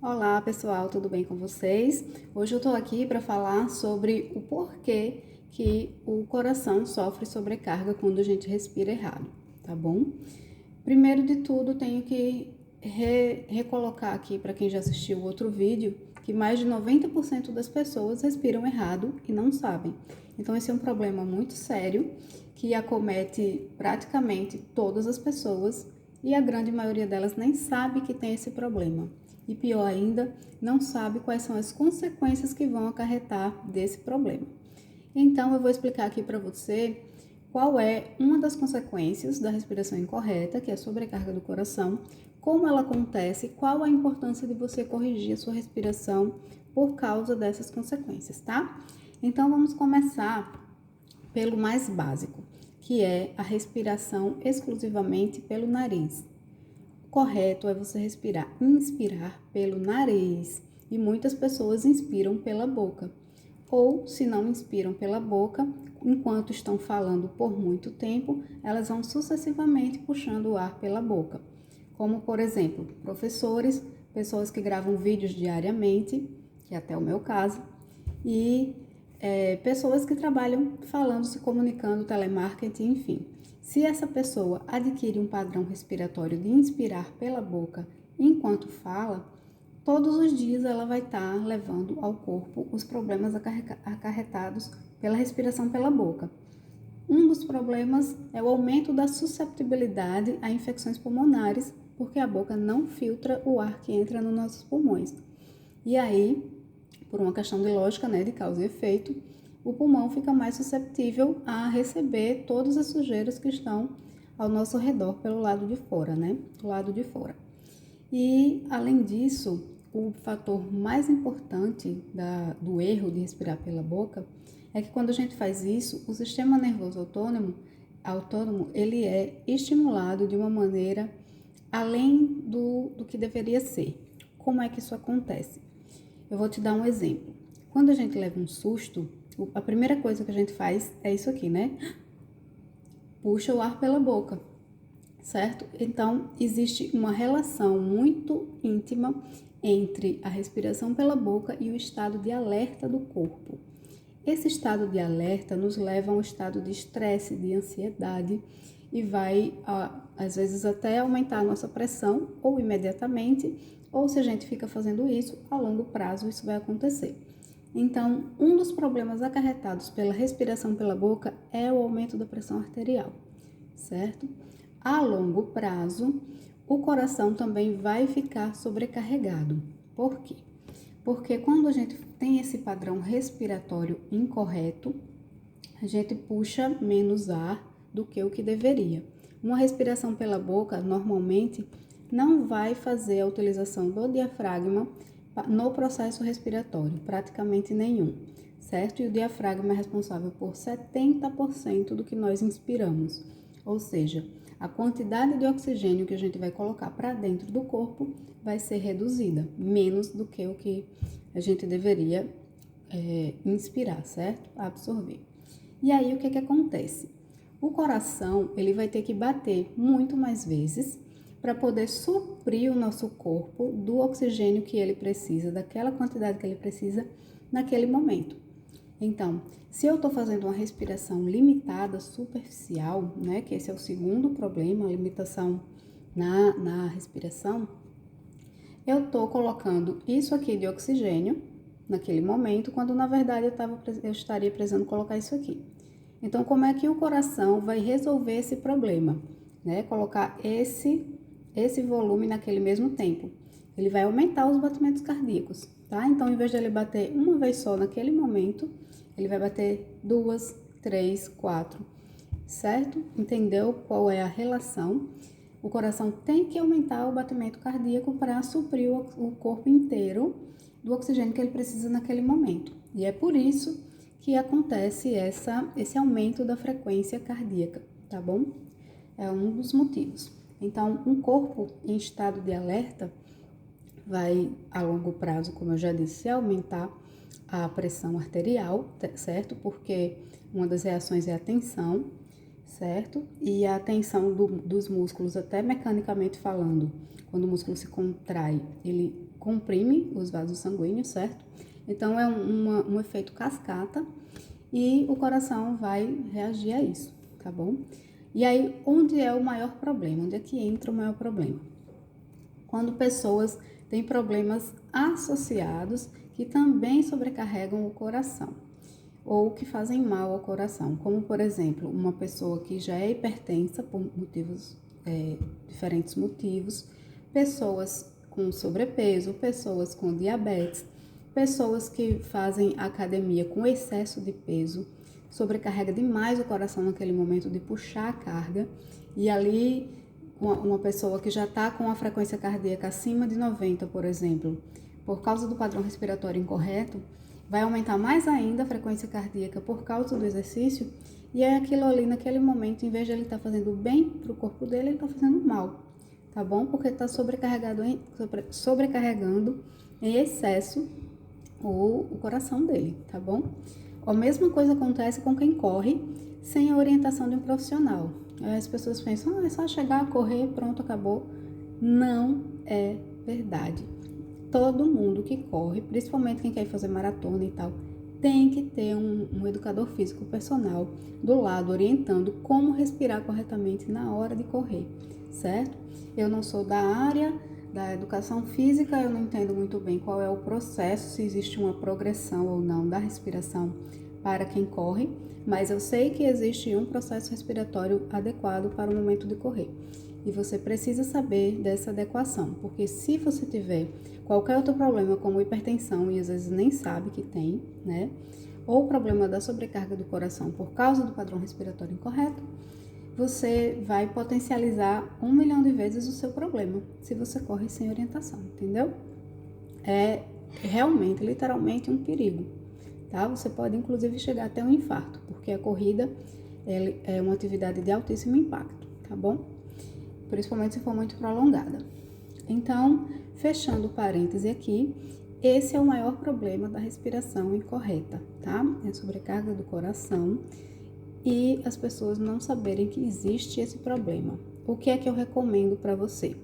Olá pessoal, tudo bem com vocês? Hoje eu estou aqui para falar sobre o porquê que o coração sofre sobrecarga quando a gente respira errado, tá bom? Primeiro de tudo, tenho que recolocar aqui para quem já assistiu o outro vídeo que mais de 90% das pessoas respiram errado e não sabem. Então esse é um problema muito sério que acomete praticamente todas as pessoas e a grande maioria delas nem sabe que tem esse problema. E pior ainda, não sabe quais são as consequências que vão acarretar desse problema. Então, eu vou explicar aqui para você qual é uma das consequências da respiração incorreta, que é a sobrecarga do coração, como ela acontece, qual a importância de você corrigir a sua respiração por causa dessas consequências, tá? Então, vamos começar pelo mais básico, que é a respiração exclusivamente pelo nariz. Correto é você inspirar pelo nariz e muitas pessoas inspiram pela boca. Ou, se não inspiram pela boca, enquanto estão falando por muito tempo, elas vão sucessivamente puxando o ar pela boca. Como, por exemplo, professores, pessoas que gravam vídeos diariamente, que é até o meu caso, e pessoas que trabalham falando, se comunicando, telemarketing, enfim. Se essa pessoa adquire um padrão respiratório de inspirar pela boca enquanto fala, todos os dias ela vai estar levando ao corpo os problemas acarretados pela respiração pela boca. Um dos problemas é o aumento da susceptibilidade a infecções pulmonares, porque a boca não filtra o ar que entra nos nossos pulmões. E aí, por uma questão de lógica, de causa e efeito, o pulmão fica mais susceptível a receber todas as sujeiras que estão ao nosso redor pelo lado de fora, do lado de fora. E, além disso, o fator mais importante do erro de respirar pela boca é que quando a gente faz isso, o sistema nervoso autônomo ele é estimulado de uma maneira além do que deveria ser. Como é que isso acontece? Eu vou te dar um exemplo. Quando a gente leva um susto, a primeira coisa que a gente faz é isso aqui, Puxa o ar pela boca, certo? Então, existe uma relação muito íntima entre a respiração pela boca e o estado de alerta do corpo. Esse estado de alerta nos leva a um estado de estresse, de ansiedade e vai, às vezes, até aumentar a nossa pressão, ou imediatamente, ou se a gente fica fazendo isso, a longo prazo isso vai acontecer. Então, um dos problemas acarretados pela respiração pela boca é o aumento da pressão arterial, certo? A longo prazo, o coração também vai ficar sobrecarregado. Por quê? Porque quando a gente tem esse padrão respiratório incorreto, a gente puxa menos ar do que o que deveria. Uma respiração pela boca, normalmente, não vai fazer a utilização do diafragma no processo respiratório, praticamente nenhum, certo? E o diafragma é responsável por 70% do que nós inspiramos, ou seja, a quantidade de oxigênio que a gente vai colocar para dentro do corpo vai ser reduzida, menos do que o que a gente deveria inspirar, certo? Absorver. E aí, o que acontece? O coração, ele vai ter que bater muito mais vezes para poder suprir o nosso corpo do oxigênio que ele precisa, daquela quantidade que ele precisa naquele momento. Então, se eu estou fazendo uma respiração limitada, superficial, que esse é o segundo problema, a limitação na respiração, eu estou colocando isso aqui de oxigênio naquele momento, quando na verdade eu estaria precisando colocar isso aqui. Então, como é que o coração vai resolver esse problema? Colocar esse volume naquele mesmo tempo. Ele vai aumentar os batimentos cardíacos, tá? Então, em vez de ele bater uma vez só naquele momento, ele vai bater 2, 3, 4, certo? Entendeu qual é a relação? O coração tem que aumentar o batimento cardíaco para suprir o corpo inteiro do oxigênio que ele precisa naquele momento. E é por isso que acontece esse aumento da frequência cardíaca, tá bom? É um dos motivos. Então, um corpo em estado de alerta vai, a longo prazo, como eu já disse, aumentar a pressão arterial, certo? Porque uma das reações é a tensão, certo? E a tensão dos músculos, até mecanicamente falando, quando o músculo se contrai, ele comprime os vasos sanguíneos, certo? Então é um efeito cascata e o coração vai reagir a isso, tá bom? E aí, onde é o maior problema? Onde é que entra o maior problema? Quando pessoas têm problemas associados que também sobrecarregam o coração ou que fazem mal ao coração, como por exemplo, uma pessoa que já é hipertensa por diferentes motivos, pessoas com sobrepeso, pessoas com diabetes, pessoas que fazem academia com excesso de peso, sobrecarrega demais o coração naquele momento de puxar a carga, e ali uma pessoa que já está com a frequência cardíaca acima de 90, por exemplo, por causa do padrão respiratório incorreto, vai aumentar mais ainda a frequência cardíaca por causa do exercício, e é aquilo ali naquele momento, em vez de ele estar fazendo bem para o corpo dele, ele está fazendo mal, tá bom? Porque está sobrecarregando em excesso o coração dele, tá bom? A mesma coisa acontece com quem corre sem a orientação de um profissional. As pessoas pensam, é só chegar, correr, pronto, acabou. Não é verdade. Todo mundo que corre, principalmente quem quer fazer maratona e tal, tem que ter um educador físico personal do lado, orientando como respirar corretamente na hora de correr, certo? Eu não sou da área da educação física, eu não entendo muito bem qual é o processo, se existe uma progressão ou não da respiração para quem corre, mas eu sei que existe um processo respiratório adequado para o momento de correr. E você precisa saber dessa adequação, porque se você tiver qualquer outro problema, como hipertensão, e às vezes nem sabe que tem, né? Ou problema da sobrecarga do coração por causa do padrão respiratório incorreto, você vai potencializar 1 milhão de vezes o seu problema, se você corre sem orientação, entendeu? É realmente, literalmente um perigo, tá? Você pode inclusive chegar até um infarto, porque a corrida é uma atividade de altíssimo impacto, tá bom? Principalmente se for muito prolongada. Então, fechando o parêntese aqui, esse é o maior problema da respiração incorreta, tá? É a sobrecarga do coração e as pessoas não saberem que existe esse problema. O que é que eu recomendo para você?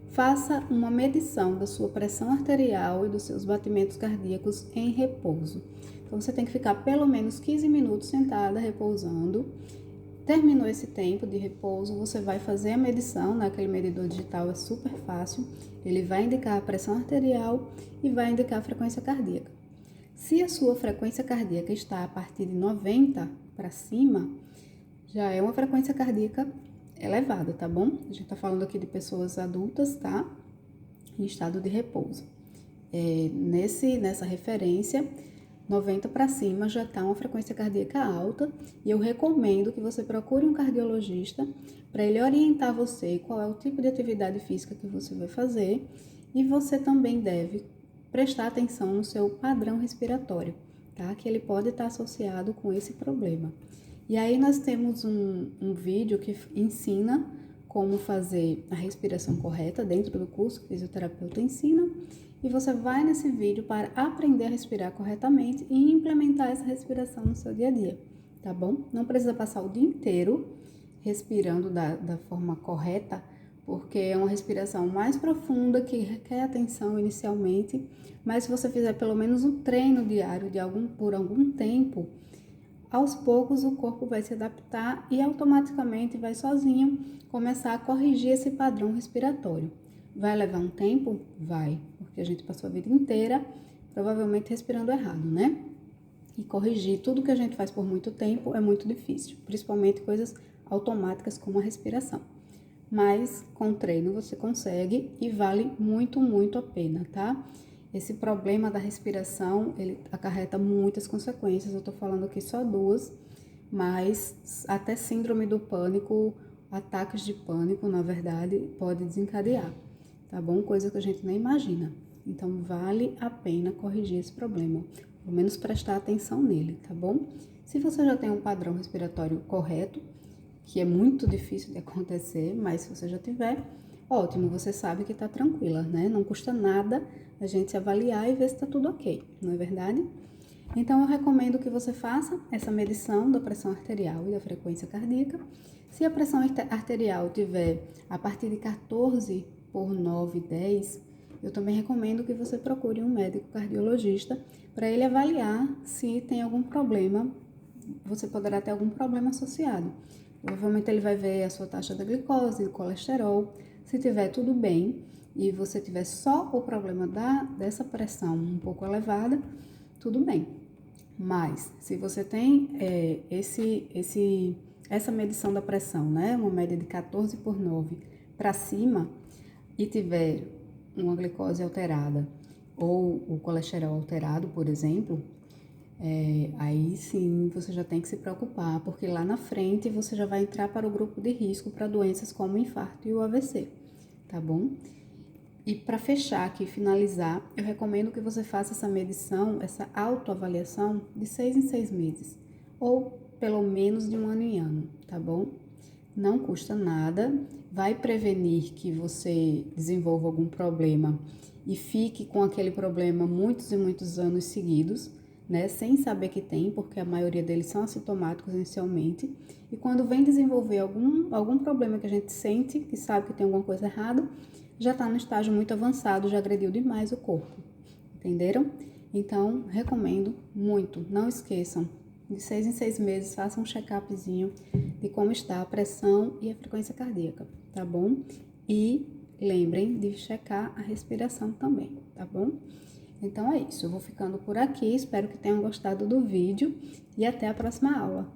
Faça uma medição da sua pressão arterial e dos seus batimentos cardíacos em repouso. Então, você tem que ficar pelo menos 15 minutos sentada, repousando. Terminou esse tempo de repouso, você vai fazer a medição, naquele medidor digital é super fácil, ele vai indicar a pressão arterial e vai indicar a frequência cardíaca. Se a sua frequência cardíaca está a partir de 90 para cima, já é uma frequência cardíaca elevada, tá bom? A gente tá falando aqui de pessoas adultas, tá? Em estado de repouso. Nessa referência, 90 para cima já está uma frequência cardíaca alta e eu recomendo que você procure um cardiologista para ele orientar você qual é o tipo de atividade física que você vai fazer, e você também deve prestar atenção no seu padrão respiratório, tá? Que ele pode estar associado com esse problema. E aí nós temos um vídeo que ensina como fazer a respiração correta dentro do curso que o fisioterapeuta ensina, e você vai nesse vídeo para aprender a respirar corretamente e implementar essa respiração no seu dia a dia, tá bom? Não precisa passar o dia inteiro respirando da forma correta, porque é uma respiração mais profunda que requer atenção inicialmente, mas se você fizer pelo menos um treino diário por algum tempo, aos poucos o corpo vai se adaptar e automaticamente vai sozinho começar a corrigir esse padrão respiratório. Vai levar um tempo? Vai, porque a gente passou a vida inteira provavelmente respirando errado, né? E corrigir tudo que a gente faz por muito tempo é muito difícil, principalmente coisas automáticas como a respiração. Mas com treino você consegue e vale muito, muito a pena, tá? Esse problema da respiração, ele acarreta muitas consequências, eu tô falando aqui só 2, mas até síndrome do pânico, ataques de pânico, na verdade, pode desencadear, tá bom? Coisa que a gente nem imagina. Então, vale a pena corrigir esse problema, pelo menos prestar atenção nele, tá bom? Se você já tem um padrão respiratório correto, que é muito difícil de acontecer, mas se você já tiver, ótimo, você sabe que tá tranquila, né? Não custa nada a gente avaliar e ver se tá tudo ok, não é verdade? Então, eu recomendo que você faça essa medição da pressão arterial e da frequência cardíaca. Se a pressão arterial tiver a partir de 14 por 9, 10, eu também recomendo que você procure um médico cardiologista para ele avaliar se tem algum problema, você poderá ter algum problema associado. Provavelmente ele vai ver a sua taxa da glicose, o colesterol. Se tiver tudo bem e você tiver só o problema dessa pressão um pouco elevada, tudo bem. Mas se você tem essa medição da pressão, né, uma média de 14/9 para cima, e tiver uma glicose alterada ou o colesterol alterado, por exemplo, aí sim você já tem que se preocupar, porque lá na frente você já vai entrar para o grupo de risco para doenças como o infarto e o AVC, tá bom? E para fechar aqui, finalizar, eu recomendo que você faça essa medição, essa autoavaliação de 6 em 6 meses, ou pelo menos de 1 ano em ano, tá bom? Não custa nada, vai prevenir que você desenvolva algum problema e fique com aquele problema muitos e muitos anos seguidos, né? Sem saber que tem, porque a maioria deles são assintomáticos inicialmente. E quando vem desenvolver algum problema que a gente sente, que sabe que tem alguma coisa errada, já está no estágio muito avançado, já agrediu demais o corpo. Entenderam? Então, recomendo muito. Não esqueçam, de 6 em 6 meses, façam um check-upzinho de como está a pressão e a frequência cardíaca, tá bom? E lembrem de checar a respiração também, tá bom? Então é isso, eu vou ficando por aqui, espero que tenham gostado do vídeo e até a próxima aula.